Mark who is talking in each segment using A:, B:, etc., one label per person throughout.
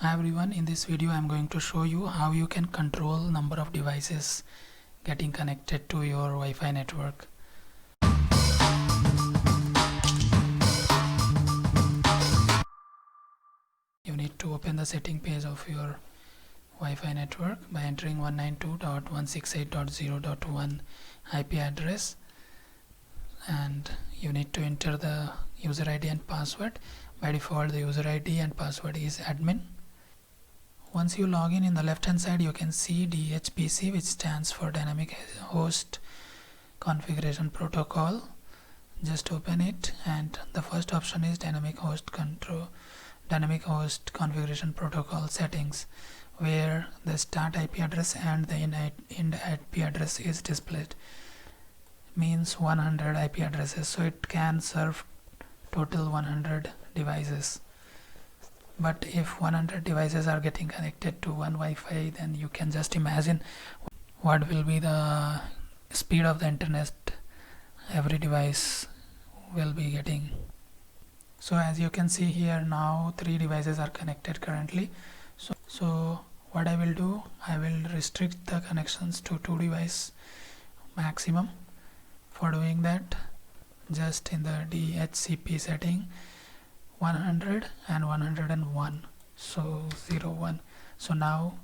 A: Hi everyone, in this video I am going to show you how you can control number of devices getting connected to your Wi-Fi network. You need to open the setting page of your Wi-Fi network by entering 192.168.0.1 IP address, and you need to enter the user ID and password. By default the user ID and password is admin. Once you log in the left hand side you can see DHCP, which stands for Dynamic Host Configuration Protocol. Just open it, and the first option is Dynamic Host Configuration Protocol settings, where the start IP address and the end IP address is displayed. Means 100 IP addresses, so it can serve total 100 devices. But if 100 devices are getting connected to one Wi-Fi, then you can just imagine what will be the speed of the internet every device will be getting. So as you can see here, now 3 devices are connected currently. So what I will do, I will restrict the connections to 2 devices maximum. For doing that, just in the DHCP setting, 100 and 101, so 01. So now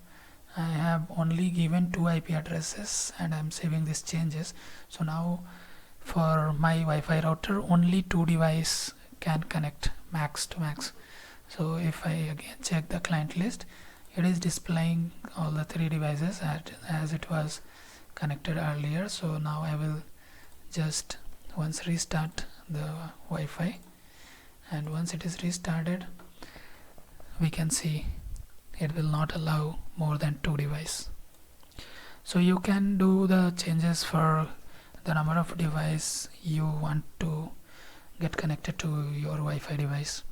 A: I have only given 2 IP addresses and I am saving these changes. So now for my Wi-Fi router only 2 devices can connect max to max. So if I again check the client list, it is displaying all the 3 devices as it was connected earlier. So now I will just once restart the Wi-Fi, and once it is restarted we can see it will not allow more than 2 devices. So you can do the changes for the number of devices you want to get connected to your Wi-Fi device.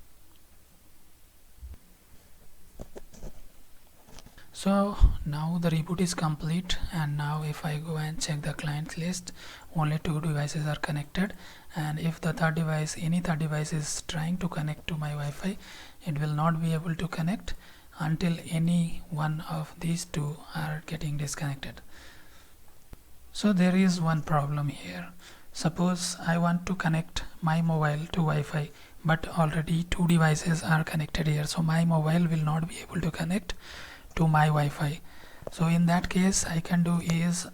A: So now the reboot is complete, and now if I go and check the client list, only 2 devices are connected, and if the any third device is trying to connect to my Wi-Fi, it will not be able to connect until any one of these 2 are getting disconnected. So there is one problem here. Suppose I want to connect my mobile to Wi-Fi, but already 2 devices are connected here, so my mobile will not be able to connect to my Wi-Fi. So in that case I can do is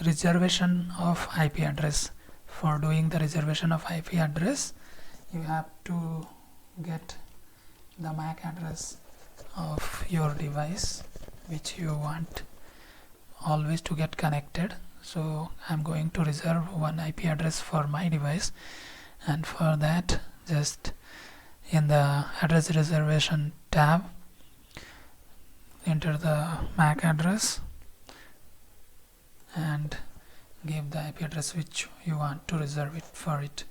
A: reservation of IP address. For doing the reservation of IP address, you have to get the MAC address of your device which you want always to get connected. So I'm going to reserve one IP address for my device, and for that just in the address reservation tab enter the MAC address and give the IP address which you want to reserve it for it.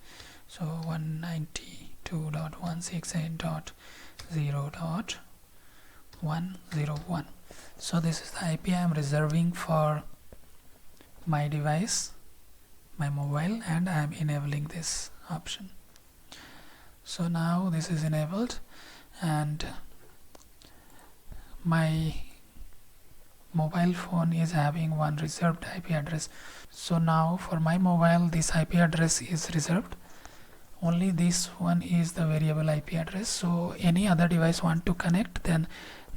A: So 192.168.0.101. so this is the IP I am reserving for my device, my mobile, and I am enabling this option. So now this is enabled and my mobile phone is having one reserved IP address. So now for my mobile this IP address is reserved, only this one is the variable IP address. So any other device want to connect, then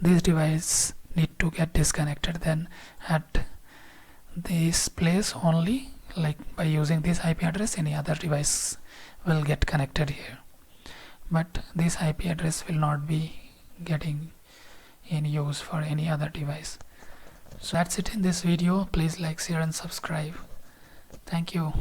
A: this device need to get disconnected. Then at this place only, like by using this IP address, any other device will get connected here, but this IP address will not be getting in use for any other device. So that's it in this video. Please like, share and subscribe. Thank you.